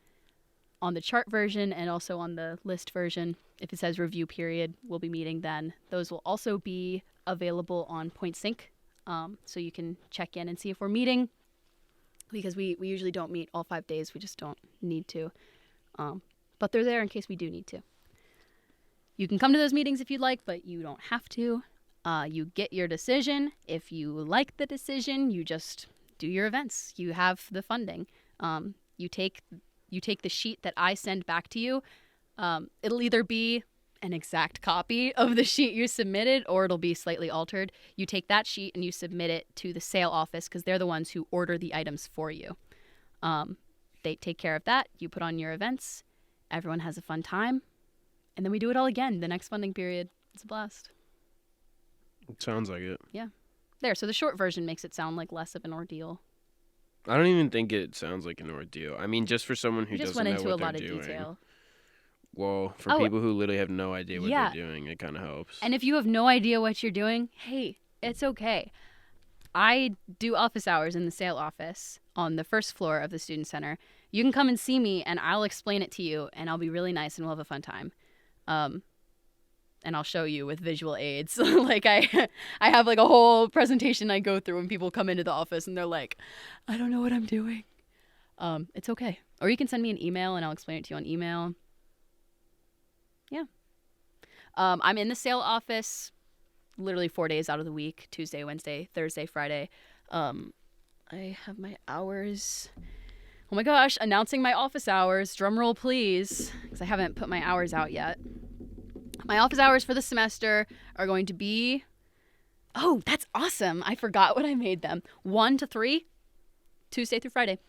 on the chart version and also on the list version. If it says review period, we'll be meeting then. Those will also be available on Point Sync. So you can check in and see if we're meeting. Because we usually don't meet all 5 days. We just don't need to. But they're there in case we do need to. You can come to those meetings if you'd like, but you don't have to. You get your decision. If you like the decision, you just do your events. You have the funding. You take the sheet that I send back to you. It'll either be an exact copy of the sheet you submitted, or it'll be slightly altered. You take that sheet and you submit it to the sale office because they're the ones who order the items for you. They take care of that. You put on your events. Everyone has a fun time. And then we do it all again the next funding period. It's a blast. It sounds like it. Yeah. There. So the short version makes it sound like less of an ordeal. I don't even think it sounds like an ordeal. I mean, just for someone who You just doesn't went know into a what lot they're of doing. detail. Well, for Oh, people who literally have no idea what yeah. they're doing, it kind of helps. And if you have no idea what you're doing, hey, it's okay. I do office hours in the sale office on the first floor of the student center. You can come and see me, and I'll explain it to you, and I'll be really nice, and we'll have a fun time. And I'll show you with visual aids. Like I have like a whole presentation I go through when people come into the office, and they're like, I don't know what I'm doing. It's okay. Or you can send me an email, and I'll explain it to you on email. Yeah. I'm in the sale office literally 4 days out of the week, Tuesday, Wednesday, Thursday, Friday. I have my hours. Oh my gosh, announcing my office hours. Drum roll, please, because I haven't put my hours out yet. My office hours for the semester are going to be... Oh, that's awesome. I forgot what I made them. 1 to 3, Tuesday through Friday.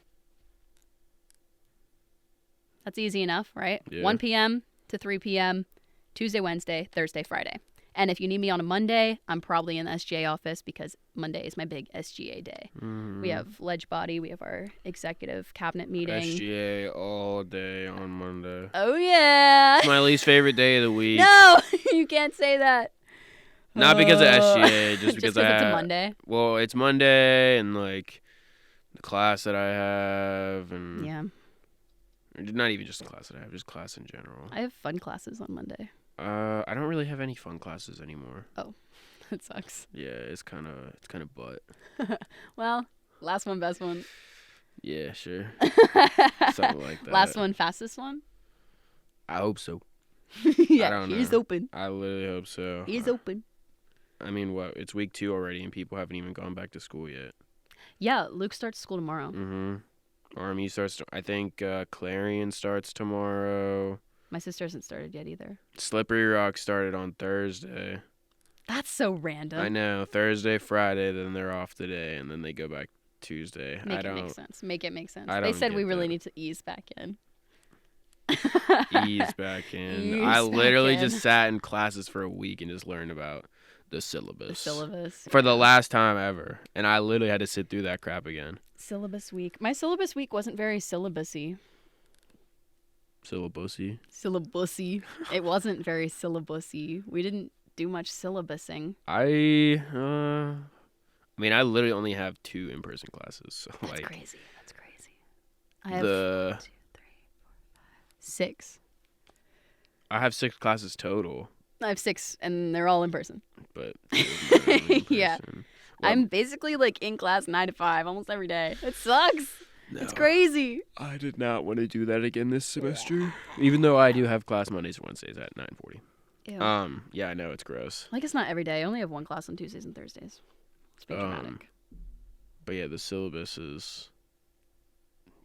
That's easy enough, right? Yeah. 1 p.m. to 3 p.m., Tuesday, Wednesday, Thursday, Friday. And if you need me on a Monday, I'm probably in the SGA office because Monday is my big SGA day. Mm-hmm. We have ledge body. We have our executive cabinet meeting. SGA all day on Monday. Oh, yeah. It's my least favorite day of the week. No, you can't say that. Not because of SGA, just because I it's have... a Monday. Well, it's Monday and, like, the class that I have and... Yeah. Not even just the class that I have, just class in general. I have fun classes on Monday. I don't really have any fun classes anymore. Oh, that sucks. Yeah, it's kind of butt. Well, last one, best one. Yeah, sure. Something like that. Last one, fastest one? I hope so. Yeah, I don't know. he's open. I literally hope so. He's open. I mean, what? It's week 2 already, and people haven't even gone back to school yet. Yeah, Luke starts school tomorrow. Mm-hmm. Army starts... I think Clarion starts tomorrow. My sister hasn't started yet either. Slippery Rock started on Thursday. That's so random. I know. Thursday, Friday, then they're off today, and then they go back Tuesday. Make it make sense. Make it make sense. I They don't said we get really that. need to ease back in. Ease back in. Ease I literally back in. just sat in classes for a week and just learned about the syllabus. The syllabus. For the last time ever. And I literally had to sit through that crap again. Syllabus week. My syllabus week wasn't very syllabusy. Syllabusy. Syllabusy. It wasn't very syllabusy. We didn't do much syllabusing. I mean, I literally only have 2 in-person classes. So That's like crazy. That's crazy. I have the 1, 2, 3, 4, 5, 6. I have 6 classes total, I have 6, and they're all in person. but 2 of them are in Yeah. person. Well, I'm basically like in class 9 to 5 almost every day. It sucks. no, It's crazy. I did not want to do that again this semester. Even though I do have class Mondays and Wednesdays at 9:40. Ew. Yeah, I know it's gross. Like it's not every day. I only have 1 class on Tuesdays and Thursdays. It's being dramatic. But yeah, the syllabus is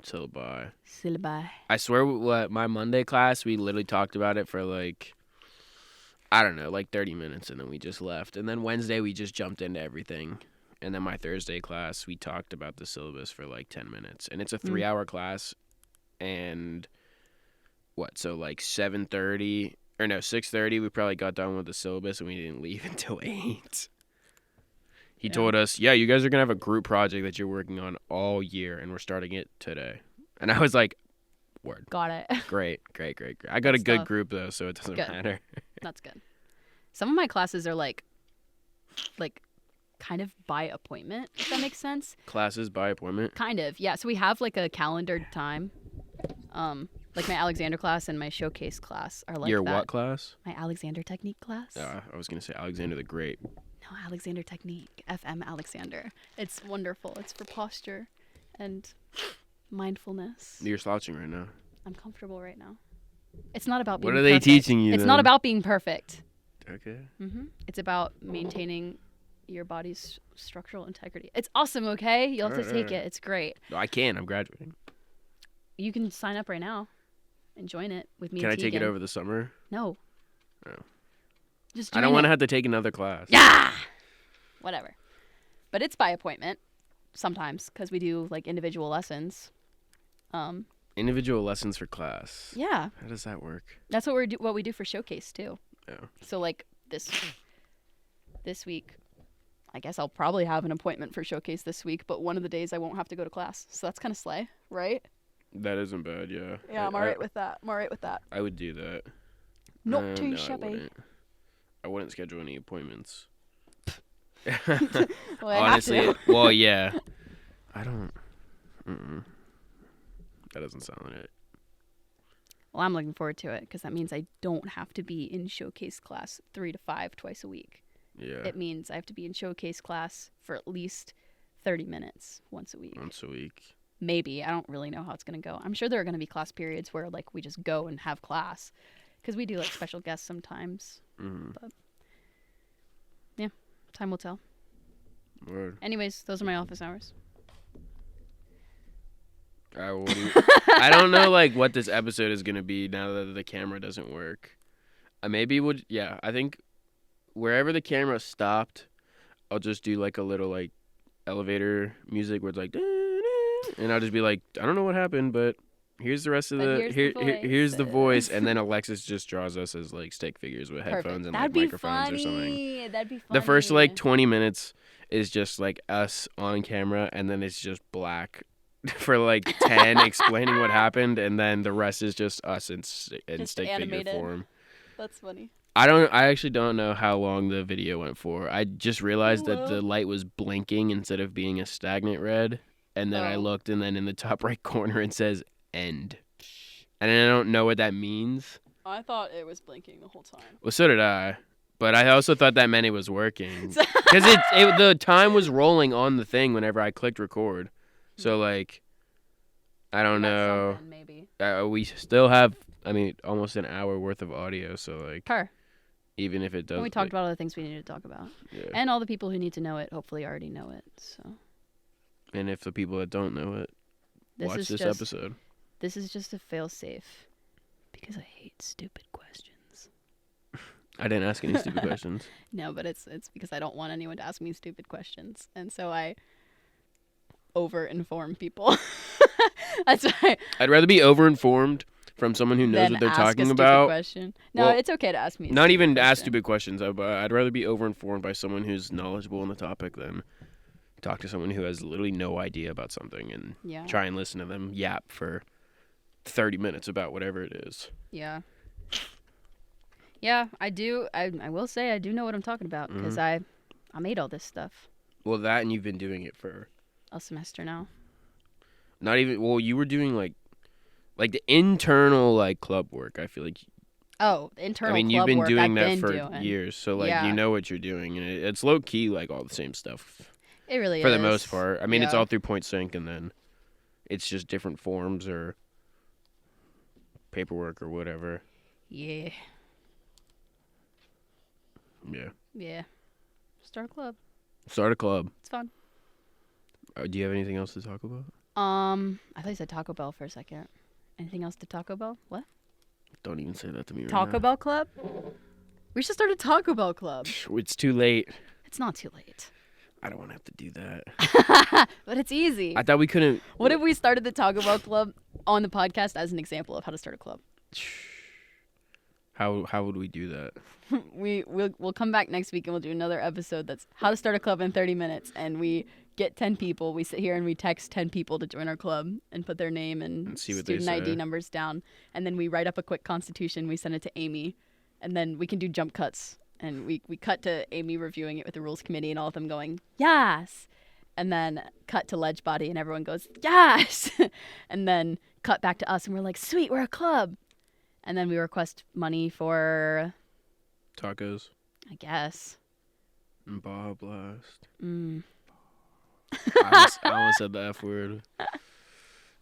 syllabi. Syllabi. I swear, what my Monday class, we literally talked about it for like, I don't know, like 30 minutes, and then we just left. And then Wednesday, we just jumped into everything. And then my Thursday class, we talked about the syllabus for like 10 minutes. And it's a 3-hour class. And so like 6:30, we probably got done with the syllabus, and we didn't leave until 8. He told us, yeah, you guys are going to have a group project that you're working on all year, and we're starting it today. And I was like, word. Got it. Great. I got a good stuff. group, though, so it doesn't Good. matter. That's good. Some of my classes are like kind of by appointment, if that makes sense. Classes by appointment? Kind of, yeah. So we have like a calendared time. Like my Alexander class and my showcase class are like Your that. what class? My Alexander Technique class. I was going to say Alexander the Great. No, Alexander Technique. FM Alexander. It's wonderful. It's for posture and mindfulness. You're slouching right now. I'm comfortable right now. It's not about being What are they perfect. teaching you It's then? not about being perfect. Okay. It's about maintaining your body's structural integrity. It's awesome, okay? You'll have to take it. It's great. No, I can. I'm graduating. You can sign up right now and join it with me Can I and take it Tegan. over the summer? No. Oh. Just I don't join want to it. have to take another class. Yeah! Whatever. But it's by appointment sometimes because we do like individual lessons. Individual lessons for class. Yeah. How does that work? That's what what we do for showcase too. Oh. So like this week I guess I'll probably have an appointment for showcase this week, but one of the days I won't have to go to class. So that's kind of slay, right? That isn't bad, yeah. Yeah, I'm alright with that. I would do that. Not too no, shabby. I wouldn't schedule any appointments. Well, I Honestly, have to. well, yeah. I don't. That doesn't sound it. Well, I'm looking forward to it because that means I don't have to be in showcase class 3 to 5 twice a week. Yeah. It means I have to be in showcase class for at least 30 minutes once a week. Once a week. Maybe. I don't really know how it's going to go. I'm sure there are going to be class periods where like we just go and have class because we do like special guests sometimes. But yeah, time will tell. Word. Anyways, those are my office hours. I don't know like what this episode is gonna be now that the camera doesn't work. I think wherever the camera stopped, I'll just do like a little like elevator music where it's like, and I'll just be like, I don't know what happened, but here's the rest of here's the voice, and then Alexis just draws us as like stick figures with headphones and like microphones or something. That'd be funny. The first like 20 minutes is just like us on camera, and then it's just black for like 10 explaining what happened, and then the rest is just us in stick figure form. That's funny. I actually don't know how long the video went for. I just realized that the light was blinking instead of being a stagnant red, and then I looked, and then in the top right corner it says end, and I don't know what that means. I thought it was blinking the whole time. Well, so did I, but I also thought that meant it was working because the time was rolling on the thing whenever I clicked record. So, like, I don't know. Maybe. We still have, almost an hour worth of audio. So, like, even if it does. And we talked about all the things we needed to talk about. Yeah. And all the people who need to know it hopefully already know it. So. And if the people that don't know it, watch this episode. This is just a fail-safe because I hate stupid questions. I didn't ask any stupid questions. No, but it's because I don't want anyone to ask me stupid questions. And so I over-inform people. That's why. I'd rather be over-informed from someone who knows what they're talking about. Question. No, it's okay to ask me. Not even to ask stupid questions. I'd rather be over-informed by someone who's knowledgeable on the topic than talk to someone who has literally no idea about something and try and listen to them yap for 30 minutes about whatever it is. Yeah. Yeah, I do. I will say I do know what I'm talking about because I made all this stuff. Well, that and you've been doing it for a semester now. Not even. Well, you were doing like the internal like club work. I feel like. Oh, internal. You've been work doing I've that for doing. years, so like you know what you're doing, and it's low key like all the same stuff. It really is for the most part. It's all through Point Sync, and then it's just different forms or paperwork or whatever. Yeah. Yeah. Yeah. Start a club. Start a club. It's fun. Do you have anything else to talk about? I thought you said Taco Bell for a second. Anything else to Taco Bell? What? Don't even say that to me right now. Taco Bell Club? We should start a Taco Bell Club. It's too late. It's not too late. I don't want to have to do that. But it's easy. I thought we couldn't. What if we started the Taco Bell Club on the podcast as an example of how to start a club? How would we do that? We'll come back next week and we'll do another episode that's how to start a club in 30 minutes. And we get 10 people. We sit here and we text 10 people to join our club and put their name and see what student they ID say. numbers down. And then we write up a quick constitution. We send it to Amy. And then we can do jump cuts. And we cut to Amy reviewing it with the rules committee and all of them going, yes. And then cut to Ledge Body and everyone goes, yes. And then cut back to us and we're like, sweet, we're a club. And then we request money for... tacos. I guess. And Baja Blast. I almost said the F word.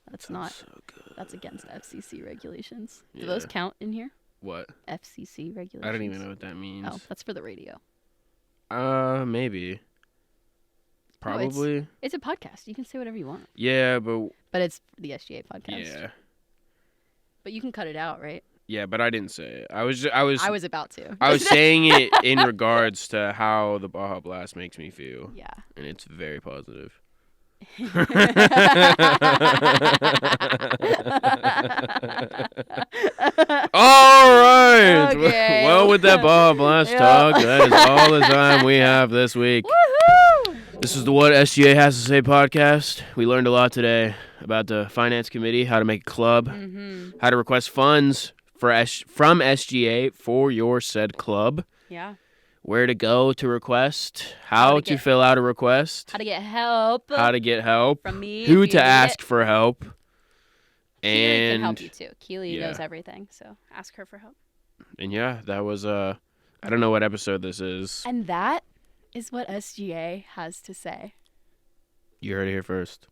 That's not... so good. That's against FCC regulations. Do Yeah. those count in here? What? FCC regulations. I don't even know what that means. Oh, that's for the radio. Maybe. Probably. No, it's a podcast. You can say whatever you want. Yeah, but... But it's the SGA podcast. Yeah. But you can cut it out, right? Yeah, but I didn't say it. I was about to. I was saying it in regards to how the Baja Blast makes me feel. Yeah. And it's very positive. All right. Okay. Well, with that Baja Blast talk, that is all the time we have this week. Woohoo! This is the What SGA Has to Say podcast. We learned a lot today about the finance committee, how to make a club, how to request funds from SGA for your said club. Yeah. Where to go to request, how to fill out a request, how to get help from me, who to ask for help. Keely And can help you too. Keely knows everything, so ask her for help. And yeah, that was I don't know what episode this is. And that is what SGA has to say. You heard it here first.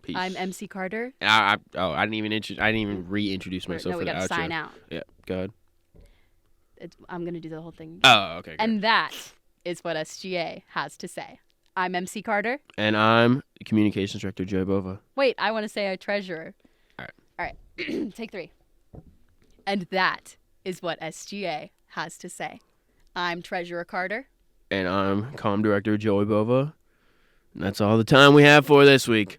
Peace. I'm MC Carter. I didn't even reintroduce myself. No, we gotta sign out. Yeah, go ahead. I'm gonna do the whole thing. Oh, okay. Great. And that is what SGA has to say. I'm MC Carter. And I'm Communications Director Joey Bova. Wait, I want to say a treasurer. All right. Take 3. And that is what SGA has to say. I'm Treasurer Carter. And I'm Comm Director Joey Bova. And that's all the time we have for this week.